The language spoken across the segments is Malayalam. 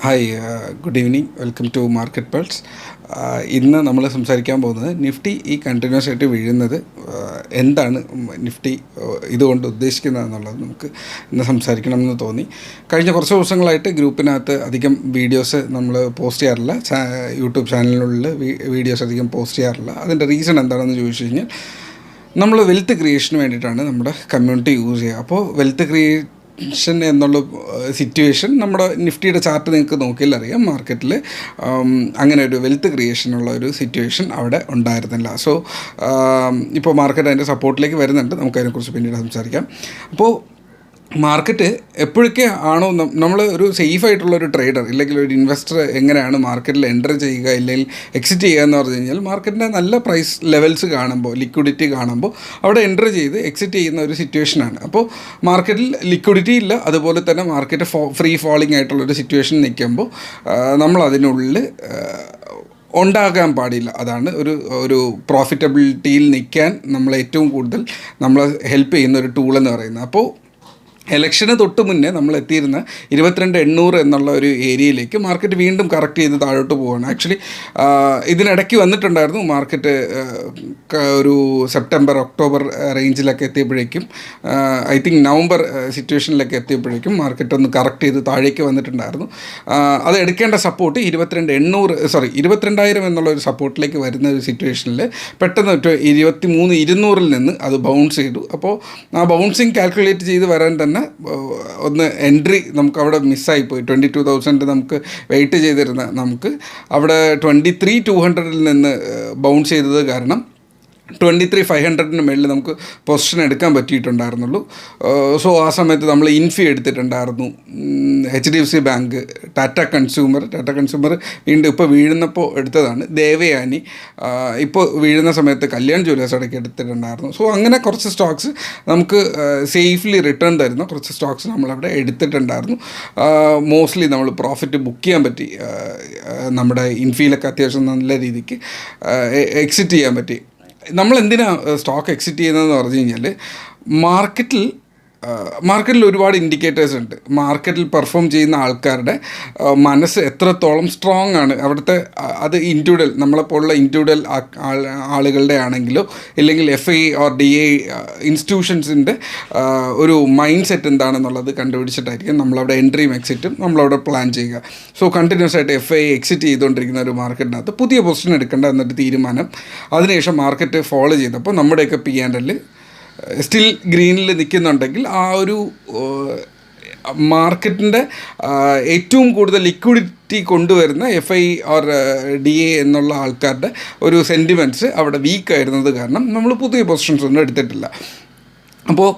Hi, good evening. Welcome to market pulse. ഇന്ന് നമ്മൾ സംസാരിക്കാൻ പോകുന്നത് നിഫ്റ്റി ഈ കണ്ടിന്യൂസ് ആയിട്ട് വീഴുന്നത് എന്താണ് നിഫ്റ്റി ഇതുകൊണ്ട് ഉദ്ദേശിക്കുന്നത് എന്നുള്ളത് നമുക്ക് ഇന്ന് സംസാരിക്കണമെന്ന് തോന്നി. കഴിഞ്ഞ കുറച്ച് ദിവസങ്ങളായിട്ട് ഗ്രൂപ്പിനകത്ത് അധികം വീഡിയോസ് നമ്മൾ പോസ്റ്റ് ചെയ്യാറില്ല, യൂട്യൂബ് ചാനലിനുള്ളിൽ വീഡിയോസ് അധികം പോസ്റ്റ് ചെയ്യാറില്ല. അതിൻ്റെ റീസൺ എന്താണെന്ന് ചോദിച്ചു കഴിഞ്ഞാൽ, നമ്മൾ വെൽത്ത് ക്രിയേഷന് വേണ്ടിയിട്ടാണ് നമ്മുടെ കമ്മ്യൂണിറ്റി യൂസ് ചെയ്യുക. അപ്പോൾ വെൽത്ത് ക്രിയേഷൻ എന്നുള്ള സിറ്റുവേഷൻ നമ്മുടെ നിഫ്റ്റിയുടെ ചാർട്ട് നിങ്ങൾക്ക് നോക്കിയാൽ അറിയാം. മാർക്കറ്റിൽ അങ്ങനെ ഒരു വെൽത്ത് ക്രിയേഷനുള്ള ഒരു സിറ്റുവേഷൻ അവിടെ ഉണ്ടായിരുന്നില്ല. സോ ഇപ്പോൾ മാർക്കറ്റ് അതിൻ്റെ സപ്പോർട്ടിലേക്ക് വരുന്നുണ്ട്. നമുക്കതിനെക്കുറിച്ച് പിന്നീട് സംസാരിക്കാം. അപ്പോൾ മാർക്കറ്റ് എപ്പോഴൊക്കെ ആണോ നമ്മൾ ഒരു സേഫായിട്ടുള്ളൊരു ട്രേഡർ ഇല്ലെങ്കിൽ ഒരു ഇൻവെസ്റ്റർ എങ്ങനെയാണ് മാർക്കറ്റിൽ എൻ്റർ ചെയ്യുക ഇല്ലെങ്കിൽ എക്സിറ്റ് ചെയ്യുക എന്ന് പറഞ്ഞു കഴിഞ്ഞാൽ, മാർക്കറ്റിൻ്റെ നല്ല പ്രൈസ് ലെവൽസ് കാണുമ്പോൾ, ലിക്വിഡിറ്റി കാണുമ്പോൾ അവിടെ എൻ്റർ ചെയ്ത് എക്സിറ്റ് ചെയ്യുന്ന ഒരു സിറ്റുവേഷനാണ്. അപ്പോൾ മാർക്കറ്റിൽ ലിക്വിഡിറ്റി ഇല്ല, അതുപോലെ തന്നെ മാർക്കറ്റ് ഫ്രീ ഫാളിംഗ് ആയിട്ടുള്ളൊരു സിറ്റുവേഷൻ നിൽക്കുമ്പോൾ നമ്മൾ അതിനുള്ളിൽ ഉണ്ടാകാൻ പാടില്ല. അതാണ് ഒരു പ്രോഫിറ്റബിലിറ്റിയിൽ നിൽക്കാൻ നമ്മളെ ഏറ്റവും കൂടുതൽ നമ്മളെ ഹെൽപ്പ് ചെയ്യുന്ന ഒരു ടൂൾ എന്ന് പറയുന്നത്. അപ്പോൾ ഇലക്ഷന് തൊട്ട് മുന്നേ നമ്മൾ എത്തിയിരുന്ന 22,800 എന്നുള്ള ഒരു ഏരിയയിലേക്ക് മാർക്കറ്റ് വീണ്ടും കറക്റ്റ് ചെയ്ത് താഴോട്ട് പോവുകയാണ്. ആക്ച്വലി ഇതിനിടയ്ക്ക് വന്നിട്ടുണ്ടായിരുന്നു മാർക്കറ്റ് ഒരു സെപ്റ്റംബർ ഒക്ടോബർ റേഞ്ചിലൊക്കെ എത്തിയപ്പോഴേക്കും, ഐ തിങ്ക് നവംബർ സിറ്റുവേഷനിലൊക്കെ എത്തിയപ്പോഴേക്കും മാർക്കറ്റ് ഒന്ന് കറക്റ്റ് ചെയ്ത് താഴേക്ക് വന്നിട്ടുണ്ടായിരുന്നു. അത് എടുക്കേണ്ട സപ്പോർട്ട് 22,000 എന്നുള്ള ഒരു സപ്പോർട്ടിലേക്ക് വരുന്ന ഒരു സിറ്റുവേഷനിൽ പെട്ടെന്ന് 23,200 നിന്ന് അത് ബൗൺസ് ചെയ്തു. അപ്പോൾ ആ ബൗൺസിങ് കാൽക്കുലേറ്റ് ചെയ്ത് വരാൻ തന്നെ ഒന്ന് എൻട്രി നമുക്ക് അവിടെ മിസ്സായിപ്പോയി. 22,000 നമുക്ക് വെയിറ്റ് ചെയ്തിരുന്ന നമുക്ക് അവിടെ 23,200 നിന്ന് ബൗൺസ് ചെയ്തത് കാരണം 23,500 മേളിൽ നമുക്ക് പൊസിഷൻ എടുക്കാൻ പറ്റിയിട്ടുണ്ടായിരുന്നുള്ളൂ. സോ ആ സമയത്ത് നമ്മൾ ഇൻഫി എടുത്തിട്ടുണ്ടായിരുന്നു, HDFC ബാങ്ക്, ടാറ്റ കൺസ്യൂമർ വീണ്ടും ഇപ്പോൾ വീഴുന്നപ്പോൾ എടുത്തതാണ്, ദേവയാനി ഇപ്പോൾ വീഴുന്ന സമയത്ത് കല്യാൺ ജ്വല്ലേഴ്സ് ഇടയ്ക്ക് എടുത്തിട്ടുണ്ടായിരുന്നു. സോ അങ്ങനെ കുറച്ച് സ്റ്റോക്സ് നമുക്ക് സേഫ്ലി റിട്ടേൺ തരുന്ന കുറച്ച് സ്റ്റോക്സ് നമ്മളവിടെ എടുത്തിട്ടുണ്ടായിരുന്നു. മോസ്റ്റ്ലി നമ്മൾ പ്രോഫിറ്റ് ബുക്ക് ചെയ്യാൻ പറ്റി. നമ്മുടെ ഇൻഫിയിലൊക്കെ അത്യാവശ്യം നല്ല രീതിക്ക് എക്സിറ്റ് ചെയ്യാൻ പറ്റി. നമ്മൾ എന്തിനാണ് സ്റ്റോക്ക് എക്സിറ്റ് ചെയ്യുന്നതെന്ന് പറഞ്ഞു കഴിഞ്ഞാൽ, മാർക്കറ്റിൽ ഒരുപാട് ഇൻഡിക്കേറ്റേഴ്സ് ഉണ്ട്. മാർക്കറ്റിൽ പെർഫോം ചെയ്യുന്ന ആൾക്കാരുടെ മനസ്സ് എത്രത്തോളം സ്ട്രോങ് ആണ്, അവിടുത്തെ അത് ഇൻഡിവിജ്വൽ നമ്മളെപ്പോലുള്ള ഇൻഡിവിജ്വൽ ആളുകളുടെ ആണെങ്കിലോ ഇല്ലെങ്കിൽ FI ഓർ DI ഇൻസ്റ്റിറ്റ്യൂഷൻസിൻ്റെ ഒരു മൈൻഡ് സെറ്റ് എന്താണെന്നുള്ളത് കണ്ടുപിടിച്ചിട്ടായിരിക്കും നമ്മളവിടെ എൻട്രിയും എക്സിറ്റും നമ്മളവിടെ പ്ലാൻ ചെയ്യുക. സോ കണ്ടിന്യൂസ് ആയിട്ട് FI എക്സിറ്റ് ചെയ്തുകൊണ്ടിരിക്കുന്ന ഒരു മാർക്കറ്റിനകത്ത് പുതിയ പൊസിഷൻ എടുക്കേണ്ട എന്നൊരു തീരുമാനം അതിനുശേഷം മാർക്കറ്റ് ഫോളോ ചെയ്തപ്പോൾ നമ്മുടെയൊക്കെ P&L സ്റ്റിൽ ഗ്രീനിൽ നിൽക്കുന്നുണ്ടെങ്കിൽ ആ ഒരു മാർക്കറ്റിൻ്റെ ഏറ്റവും കൂടുതൽ ലിക്വിഡിറ്റി കൊണ്ടുവരുന്ന FI ഓർ DI എന്നുള്ള ആൾക്കാരുടെ ഒരു സെൻറ്റിമെൻറ്റ്സ് അവിടെ വീക്കായിരുന്നത് കാരണം നമ്മൾ പുതിയ പൊസിഷൻസ് ഒന്നും എടുത്തിട്ടില്ല. അപ്പോൾ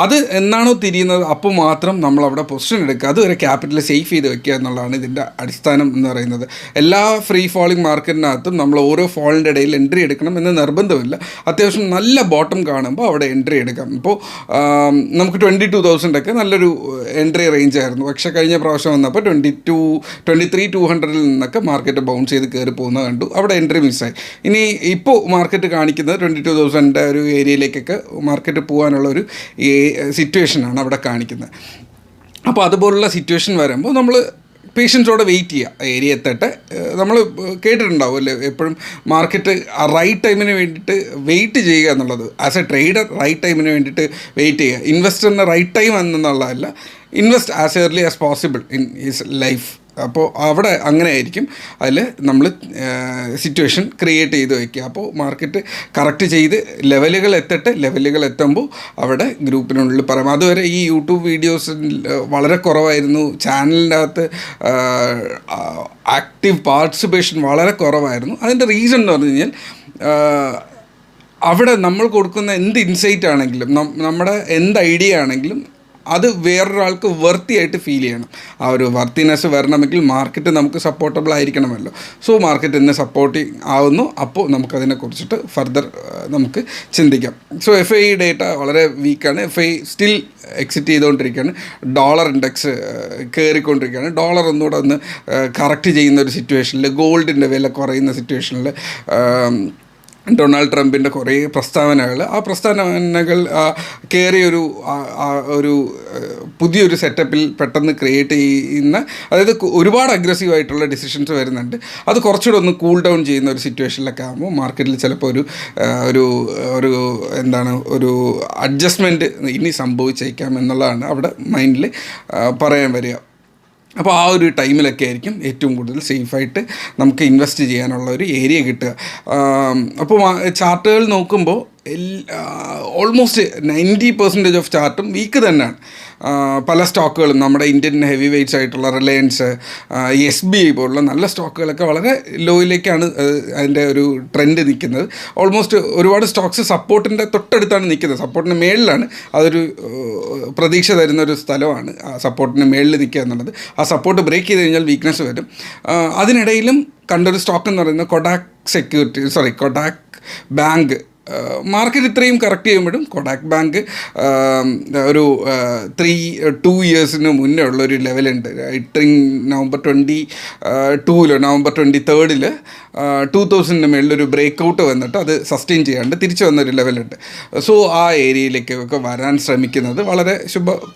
അത് എന്നാണോ തിരിയുന്നത് അപ്പോൾ മാത്രം നമ്മളവിടെ പൊസിഷൻ എടുക്കുക, അതുവരെ ക്യാപിറ്റൽ സേഫ് ചെയ്ത് വെക്കുക എന്നുള്ളതാണ് ഇതിൻ്റെ അടിസ്ഥാനം എന്ന് പറയുന്നത്. എല്ലാ ഫ്രീ ഫാളിംഗ് മാർക്കറ്റിനകത്തും നമ്മൾ ഓരോ ഫാളിൻ്റെ ഇടയിൽ എൻട്രി എടുക്കണം എന്ന് നിർബന്ധമില്ല. അത്യാവശ്യം നല്ല ബോട്ടം കാണുമ്പോൾ അവിടെ എൻട്രി എടുക്കാം. ഇപ്പോൾ നമുക്ക് 22,000 നല്ലൊരു എൻട്രി റേഞ്ച് ആയിരുന്നു. പക്ഷേ കഴിഞ്ഞ പ്രാവശ്യം വന്നപ്പോൾ 23,200 നിന്നൊക്കെ മാർക്കറ്റ് ബൗൺസ് ചെയ്ത് കയറി പോകുന്നത് കണ്ടു, അവിടെ എൻട്രി മിസ്സായി. ഇനി ഇപ്പോൾ മാർക്കറ്റ് കാണിക്കുന്നത് 22,000 ഒരു ഏരിയയിലേക്കൊക്കെ മാർക്കറ്റ് പോകാനുള്ള ഒരു സിറ്റുവേഷനാണ് അവിടെ കാണിക്കുന്നത്. അപ്പോൾ അതുപോലുള്ള സിറ്റുവേഷൻ വരുമ്പോൾ നമ്മൾ പേഷ്യൻസോടെ വെയിറ്റ് ചെയ്യുക, ഏരിയ എത്തട്ടെ. നമ്മൾ കേട്ടിട്ടുണ്ടാവും അല്ലേ എപ്പോഴും മാർക്കറ്റ് റൈറ്റ് ടൈമിന് വേണ്ടിയിട്ട് വെയിറ്റ് ചെയ്യുക എന്നുള്ളത്. ആസ് എ ട്രേഡർ റൈറ്റ് ടൈമിന് വേണ്ടിയിട്ട് വെയിറ്റ് ചെയ്യുക. ഇൻവെസ്റ്ററിന് റൈറ്റ് ടൈം എന്നുള്ളതല്ല, invest as early as possible in his life. അപ്പോൾ അവിടെ അങ്ങനെ ആയിരിക്കും അതിൽ നമ്മൾ സിറ്റുവേഷൻ ക്രിയേറ്റ് ചെയ്ത് വയ്ക്കുക. അപ്പോൾ മാർക്കറ്റ് കറക്റ്റ് ചെയ്ത് ലെവലുകൾ എത്തുമ്പോൾ അവിടെ ഗ്രൂപ്പിനുള്ളിൽ പറയാം. അതുവരെ ഈ യൂട്യൂബ് വീഡിയോസ് വളരെ കുറവായിരുന്നു, ചാനലിൻ്റെ അകത്ത് ആക്റ്റീവ് പാർട്ടിസിപ്പേഷൻ വളരെ കുറവായിരുന്നു. അതിൻ്റെ റീസൺ എന്ന് പറഞ്ഞു കഴിഞ്ഞാൽ, അവിടെ നമ്മൾ കൊടുക്കുന്ന എന്ത് ഇൻസൈറ്റ് ആണെങ്കിലും നമ്മുടെ എന്ത് ഐഡിയ ആണെങ്കിലും അത് വേറൊരാൾക്ക് വർത്തിയായിട്ട് ഫീൽ ചെയ്യണം. ആ ഒരു വർത്തിനെസ് വരണമെങ്കിൽ മാർക്കറ്റ് നമുക്ക് സപ്പോർട്ടബിൾ ആയിരിക്കണമല്ലോ. സോ മാർക്കറ്റ് ഇന്ന് സപ്പോർട്ടിങ് ആവുന്നു, അപ്പോൾ നമുക്കതിനെക്കുറിച്ചിട്ട് ഫർദർ നമുക്ക് ചിന്തിക്കാം. സോ FI ഡേറ്റ വളരെ വീക്കാണ്. FI സ്റ്റിൽ എക്സിറ്റ് ചെയ്തുകൊണ്ടിരിക്കുകയാണ്. ഡോളർ ഇൻഡെക്സ് കയറിക്കൊണ്ടിരിക്കുകയാണ്. ഡോളർ ഒന്നുകൂടെ ഒന്ന് കറക്റ്റ് ചെയ്യുന്ന ഒരു സിറ്റുവേഷനിൽ, ഗോൾഡിൻ്റെ വില കുറയുന്ന സിറ്റുവേഷനിൽ ഡൊണാൾഡ് ട്രംപിൻ്റെ കുറേ പ്രസ്താവനകൾ, ആ പ്രസ്താവനകൾ കയറിയൊരു ഒരു പുതിയൊരു സെറ്റപ്പിൽ പെട്ടെന്ന് ക്രിയേറ്റ് ചെയ്യുന്ന, അതായത് ഒരുപാട് അഗ്രസീവായിട്ടുള്ള ഡിസിഷൻസ് വരുന്നുണ്ട്. അത് കുറച്ചുകൂടെ ഒന്ന് കൂൾ ഡൗൺ ചെയ്യുന്ന ഒരു സിറ്റുവേഷനിലൊക്കെ ആകുമ്പോൾ മാർക്കറ്റിൽ ചിലപ്പോൾ ഒരു ഒരു എന്താണ് ഒരു അഡ്ജസ്റ്റ്മെൻറ്റ് ഇനി സംഭവിച്ചേക്കാം എന്നുള്ളതാണ് അവിടെ മൈൻഡിൽ പറയാൻ വരിക. അപ്പോൾ ആ ഒരു ടൈമിലൊക്കെ ആയിരിക്കും ഏറ്റവും കൂടുതൽ സേഫായിട്ട് നമുക്ക് ഇൻവെസ്റ്റ് ചെയ്യാനുള്ള ഒരു ഏരിയ കിട്ടുക. അപ്പോൾ ചാർട്ടുകൾ നോക്കുമ്പോൾ ഓൾമോസ്റ്റ് 90% ഓഫ് ചാർട്ടും വീക്ക് തന്നെയാണ്. പല സ്റ്റോക്കുകളും നമ്മുടെ ഇന്ത്യൻ ഹെവി വെയ്റ്റ്സ് ആയിട്ടുള്ള റിലയൻസ്, SBI പോലുള്ള നല്ല സ്റ്റോക്കുകളൊക്കെ വളരെ ലോയിലേക്കാണ് അതിൻ്റെ ഒരു ട്രെൻഡ് നിൽക്കുന്നത്. ഓൾമോസ്റ്റ് ഒരുപാട് സ്റ്റോക്സ് സപ്പോർട്ടിൻ്റെ തൊട്ടടുത്താണ് നിൽക്കുന്നത്, സപ്പോർട്ടിന് മേളിലാണ്. അതൊരു പ്രതീക്ഷ തരുന്നൊരു സ്ഥലമാണ് സപ്പോർട്ടിന് മേളിൽ നിൽക്കുക എന്നുള്ളത്. ആ സപ്പോർട്ട് ബ്രേക്ക് ചെയ്ത് കഴിഞ്ഞാൽ വീക്ക്നെസ് വരും. അതിനിടയിലും കണ്ടൊരു സ്റ്റോക്ക് എന്ന് പറയുന്നത് കൊടാക് ബാങ്ക്. മാർക്കറ്റ് ഇത്രയും കറക്റ്റ് ചെയ്യുമ്പോഴും കൊടാക് ബാങ്ക് ഒരു 2 ഇയേഴ്സിന് മുന്നേ ഉള്ളൊരു ലെവലുണ്ട്. നവംബർ 23 2000 മേളിലൊരു ബ്രേക്ക് ഔട്ട് വന്നിട്ട് അത് സസ്റ്റെയിൻ ചെയ്യാണ്ട് തിരിച്ചു വന്നൊരു ലെവലുണ്ട്. സോ ആ ഏരിയയിലേക്കൊക്കെ വരാൻ ശ്രമിക്കുന്നത് വളരെ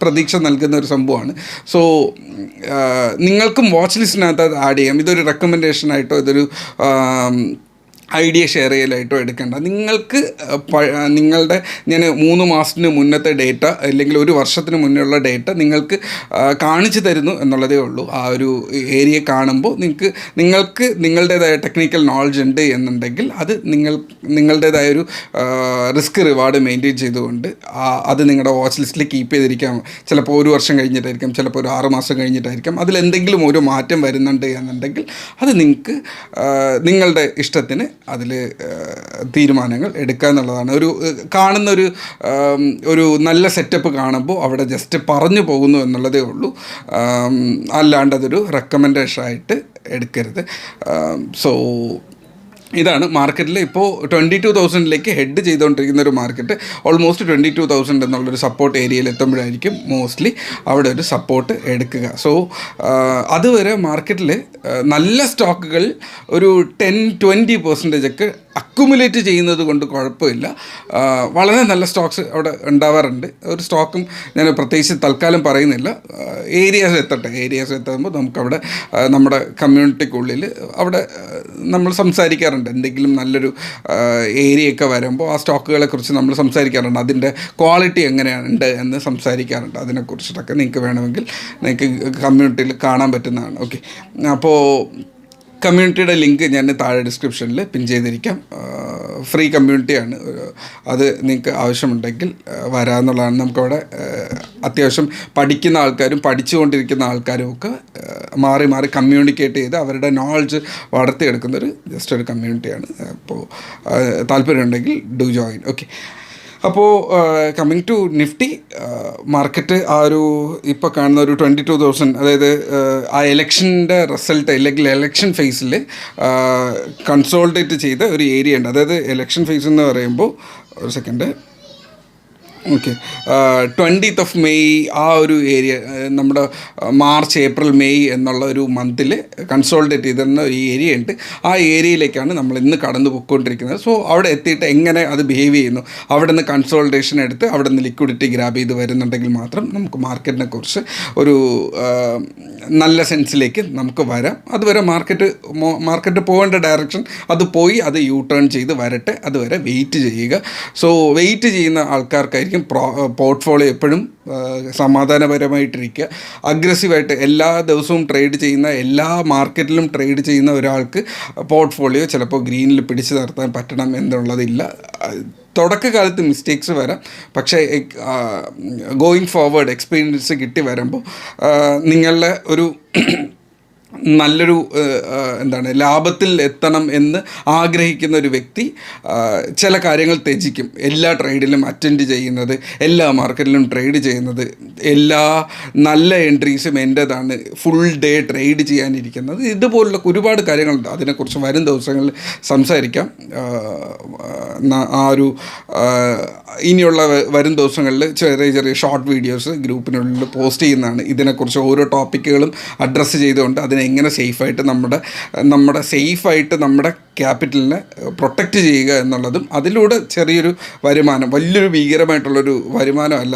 പ്രതീക്ഷ നൽകുന്ന ഒരു സംഭവമാണ്. സോ നിങ്ങൾക്കും വാച്ച് ലിസ്റ്റിനകത്ത് അത് ആഡ് ചെയ്യാം. ഇതൊരു റെക്കമെൻഡേഷനായിട്ടോ ഇതൊരു ഐഡിയ ഷെയർ ചെയ്യലായിട്ടോ എടുക്കേണ്ട. നിങ്ങൾക്ക് നിങ്ങളുടെ ഞാൻ 3 മാസത്തിന് മുന്നത്തെ ഡേറ്റ അല്ലെങ്കിൽ 1 വർഷത്തിന് മുന്നേയുള്ള ഡേറ്റ നിങ്ങൾക്ക് കാണിച്ചു തരുന്നു എന്നുള്ളതേ ഉള്ളൂ. ആ ഒരു ഏരിയ കാണുമ്പോൾ നിങ്ങൾക്ക് നിങ്ങളുടേതായ ടെക്നിക്കൽ നോളജ് ഉണ്ട് എന്നുണ്ടെങ്കിൽ അത് നിങ്ങളുടേതായൊരു റിസ്ക് റിവാർഡ് മെയിൻറ്റെയിൻ ചെയ്തുകൊണ്ട് അത് നിങ്ങളുടെ വാച്ച് ലിസ്റ്റിൽ കീപ്പ് ചെയ്തിരിക്കാം. ചിലപ്പോൾ 1 വർഷം കഴിഞ്ഞിട്ടായിരിക്കും, ചിലപ്പോൾ ഒരു 6 മാസം കഴിഞ്ഞിട്ടായിരിക്കും. അതിലെന്തെങ്കിലും ഒരു മാറ്റം വരുന്നുണ്ട് എന്നുണ്ടെങ്കിൽ അത് നിങ്ങൾക്ക് നിങ്ങളുടെ ഇഷ്ടത്തിന് അതിൽ തീരുമാനങ്ങൾ എടുക്കുക എന്നുള്ളതാണ്. ഒരു നല്ല സെറ്റപ്പ് കാണുമ്പോൾ അവിടെ ജസ്റ്റ് പറഞ്ഞു പോകുന്നു എന്നുള്ളതേ ഉള്ളൂ. അല്ലാണ്ട് അതൊരു റെക്കമെൻഡേഷനായിട്ട് എടുക്കരുത്. സോ ഇതാണ് മാർക്കറ്റിൽ ഇപ്പോൾ 22,000 ഹെഡ് ചെയ്തുകൊണ്ടിരിക്കുന്ന ഒരു മാർക്കറ്റ്. ഓൾമോസ്റ്റ് 22,000 എന്നുള്ളൊരു സപ്പോർട്ട് ഏരിയയിൽ എത്തുമ്പോഴായിരിക്കും മോസ്റ്റ്ലി അവിടെ ഒരു സപ്പോർട്ട് എടുക്കുക. സോ അതുവരെ മാർക്കറ്റിൽ നല്ല സ്റ്റോക്കുകൾ ഒരു 10-20% ഒക്കെ അക്കുമുലേറ്റ് ചെയ്യുന്നത് കൊണ്ട് കുഴപ്പമില്ല. വളരെ നല്ല സ്റ്റോക്സ് അവിടെ ഉണ്ടാവാറുണ്ട്. ഒരു സ്റ്റോക്കും ഞാൻ പ്രത്യേകിച്ച് തൽക്കാലം പറയുന്നില്ല. ഏരിയാസ് എത്തുമ്പോൾ നമുക്കവിടെ നമ്മുടെ കമ്മ്യൂണിറ്റിക്കുള്ളിൽ അവിടെ നമ്മൾ സംസാരിക്കാറുണ്ട്. എന്തെങ്കിലും നല്ലൊരു ഏരിയയൊക്കെ വരുമ്പോൾ ആ സ്റ്റോക്കുകളെ കുറിച്ച് നമ്മൾ സംസാരിക്കാറുണ്ട്. അതിൻ്റെ ക്വാളിറ്റി എങ്ങനെയുണ്ട് എന്ന് സംസാരിക്കാറുണ്ട്. അതിനെക്കുറിച്ചിട്ടൊക്കെ നിങ്ങൾക്ക് വേണമെങ്കിൽ നിങ്ങൾക്ക് കമ്മ്യൂണിറ്റിയിൽ കാണാൻ പറ്റുന്നതാണ്. ഓക്കെ, അപ്പോൾ കമ്മ്യൂണിറ്റിയുടെ ലിങ്ക് ഞാൻ താഴെ ഡിസ്ക്രിപ്ഷനിൽ പിൻ ചെയ്തിരിക്കാം. ഫ്രീ കമ്മ്യൂണിറ്റിയാണ്. അത് നിങ്ങൾക്ക് ആവശ്യമുണ്ടെങ്കിൽ വരാമെന്നുള്ളതാണ്. നമുക്കവിടെ അത്യാവശ്യം പഠിക്കുന്ന ആൾക്കാരും പഠിച്ചുകൊണ്ടിരിക്കുന്ന ആൾക്കാരും ഒക്കെ മാറി മാറി കമ്മ്യൂണിക്കേറ്റ് ചെയ്ത് അവരുടെ നോളജ് വളർത്തിയെടുക്കുന്നൊരു ജസ്റ്റ് ഒരു കമ്മ്യൂണിറ്റിയാണ്. അപ്പോൾ താല്പര്യമുണ്ടെങ്കിൽ ഡു ജോയിൻ. ഓക്കെ, അപ്പോൾ കമ്മിങ് ടു നിഫ്റ്റി മാർക്കറ്റ് ആ ഒരു ഇപ്പോൾ കാണുന്ന ഒരു 22,000, അതായത് ആ ഇലക്ഷൻ്റെ റിസൾട്ട് അല്ലെങ്കിൽ ഇലക്ഷൻ ഫേസിൽ കൺസോൾട്ടേറ്റ് ചെയ്ത ഒരു ഏരിയ ഉണ്ട്. അതായത് ഇലക്ഷൻ ഫേസ് എന്ന് പറയുമ്പോൾ ഒരു സെക്കൻഡ്, ഓക്കെ, 20th മെയ് ആ ഒരു ഏരിയ, നമ്മുടെ മാർച്ച് ഏപ്രിൽ മെയ് എന്നുള്ള ഒരു മന്തിൽ കൺസോൾട്ടേറ്റ് ചെയ്തിരുന്ന ഒരു ഏരിയ ഉണ്ട്. ആ ഏരിയയിലേക്കാണ് നമ്മൾ ഇന്ന് കടന്നു പോയിക്കൊണ്ടിരിക്കുന്നത്. സോ അവിടെ എത്തിയിട്ട് എങ്ങനെ അത് ബിഹേവ് ചെയ്യുന്നു, അവിടെ നിന്ന് കൺസോൾട്ടേഷൻ എടുത്ത് അവിടെ നിന്ന് ലിക്വിഡിറ്റി ഗ്രാബ് ചെയ്ത് വരുന്നുണ്ടെങ്കിൽ മാത്രം നമുക്ക് മാർക്കറ്റിനെ കുറിച്ച് ഒരു നല്ല സെൻസിലേക്ക് നമുക്ക് വരാം. അതുവരെ മാർക്കറ്റ് പോകേണ്ട ഡയറക്ഷൻ അത് പോയി അത് യൂ ടേൺ ചെയ്ത് വരട്ടെ, അതുവരെ വെയിറ്റ് ചെയ്യുക. സോ വെയിറ്റ് ചെയ്യുന്ന ആൾക്കാർക്കായിരിക്കും പോർട്ട്ഫോളിയോ എപ്പോഴും സമാധാനപരമായിട്ടിരിക്കുക. അഗ്രസീവായിട്ട് എല്ലാ ദിവസവും ട്രേഡ് ചെയ്യുന്ന, എല്ലാ മാർക്കറ്റിലും ട്രേഡ് ചെയ്യുന്ന ഒരാൾക്ക് പോർട്ട്ഫോളിയോ ചിലപ്പോൾ ഗ്രീനിൽ പിടിച്ചു നിർത്താൻ പറ്റണം എന്നുള്ളതില്ല. തുടക്കകാലത്ത് മിസ്റ്റേക്സ് വരാം, പക്ഷേ ഗോയിങ് ഫോർവേഡ് എക്സ്പീരിയൻസ് കിട്ടി വരുമ്പോൾ നിങ്ങളുടെ ഒരു നല്ലൊരു ലാഭത്തിൽ എത്തണം എന്ന് ആഗ്രഹിക്കുന്ന ഒരു വ്യക്തി ചില കാര്യങ്ങൾ ത്യജിക്കും. എല്ലാ ട്രേഡിലും അറ്റൻഡ് ചെയ്യുന്നത്, എല്ലാ മാർക്കറ്റിലും ട്രേഡ് ചെയ്യുന്നത്, എല്ലാ നല്ല എൻട്രീസും എൻ്റേതാണ്, ഫുൾ ഡേ ട്രേഡ് ചെയ്യാനിരിക്കുന്നത്, ഇതുപോലുള്ള ഒരുപാട് കാര്യങ്ങളുണ്ട്. അതിനെക്കുറിച്ച് വരും ദിവസങ്ങളിൽ സംസാരിക്കാം. ആ ഒരു ഇനിയുള്ള വരും ദിവസങ്ങളിൽ ചെറിയ ഷോർട്ട് വീഡിയോസ് ഗ്രൂപ്പിനുള്ളിൽ പോസ്റ്റ് ചെയ്യുന്നതാണ്. ഇതിനെക്കുറിച്ച് ഓരോ ടോപ്പിക്കുകളും അഡ്രസ്സ് ചെയ്തുകൊണ്ട് അതിനെ എങ്ങനെ സേഫായിട്ട് നമ്മുടെ സേഫായിട്ട് നമ്മുടെ ക്യാപിറ്റലിനെ പ്രൊട്ടക്റ്റ് ചെയ്യുക എന്നുള്ളതും, അതിലൂടെ ചെറിയൊരു വരുമാനം, വലിയൊരു ഭീകരമായിട്ടുള്ളൊരു വരുമാനമല്ല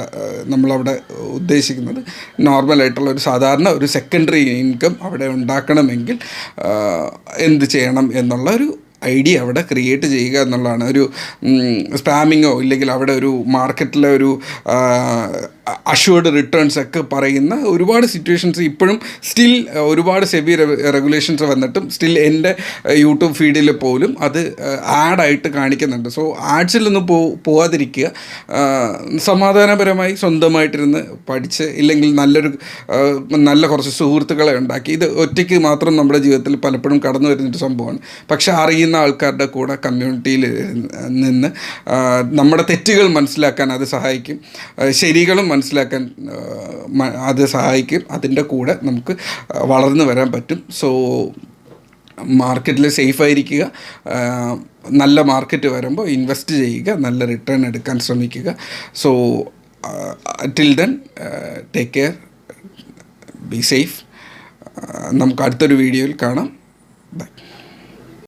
നമ്മളവിടെ ഉദ്ദേശിക്കുന്നത്. നോർമലായിട്ടുള്ളൊരു സാധാരണ ഒരു സെക്കൻഡറി ഇൻകം അവിടെ ഉണ്ടാക്കണമെങ്കിൽ എന്ത് ചെയ്യണം എന്നുള്ള ഒരു ഐഡിയ അവിടെ ക്രിയേറ്റ് ചെയ്യുക എന്നുള്ളതാണ്. ഒരു സ്പാമിങ്ങോ ഇല്ലെങ്കിൽ അവിടെ ഒരു മാർക്കറ്റിലെ ഒരു അഷ്വേർഡ് റിട്ടേൺസ് ഒക്കെ പറയുന്ന ഒരുപാട് സിറ്റുവേഷൻസ് ഇപ്പോഴും സ്റ്റിൽ ഒരുപാട് സെബി റെഗുലേഷൻസ് വന്നിട്ടും സ്റ്റിൽ എൻ്റെ യൂട്യൂബ് ഫീഡിൽ പോലും അത് ആഡായിട്ട് കാണിക്കുന്നുണ്ട്. സോ ആഡ്സിലൊന്നും പോവാതിരിക്കുക, സമാധാനപരമായി സ്വന്തമായിട്ടിരുന്ന് പഠിച്ച് ഇല്ലെങ്കിൽ നല്ല കുറച്ച് സുഹൃത്തുക്കളെ ഉണ്ടാക്കി. ഇത് ഒറ്റയ്ക്ക് മാത്രം നമ്മുടെ ജീവിതത്തിൽ പലപ്പോഴും കടന്നു വരുന്നൊരു സംഭവമാണ്. പക്ഷെ അറിയുന്ന ആൾക്കാരുടെ കൂടെ കമ്മ്യൂണിറ്റിയിൽ നിന്ന് നമ്മുടെ തെറ്റുകൾ മനസ്സിലാക്കാൻ അത് സഹായിക്കും, ശരികളും മനസ്സിലാക്കാൻ അത് സഹായിക്കും. അതിൻ്റെ കൂടെ നമുക്ക് വളർന്നു വരാൻ പറ്റും. സോ മാർക്കറ്റിൽ സേഫായിരിക്കുക, നല്ല മാർക്കറ്റ് വരുമ്പോൾ ഇൻവെസ്റ്റ് ചെയ്യുക, നല്ല റിട്ടേൺ എടുക്കാൻ ശ്രമിക്കുക. So till then take care, be safe. നമുക്ക് അടുത്തൊരു വീഡിയോയിൽ കാണാം.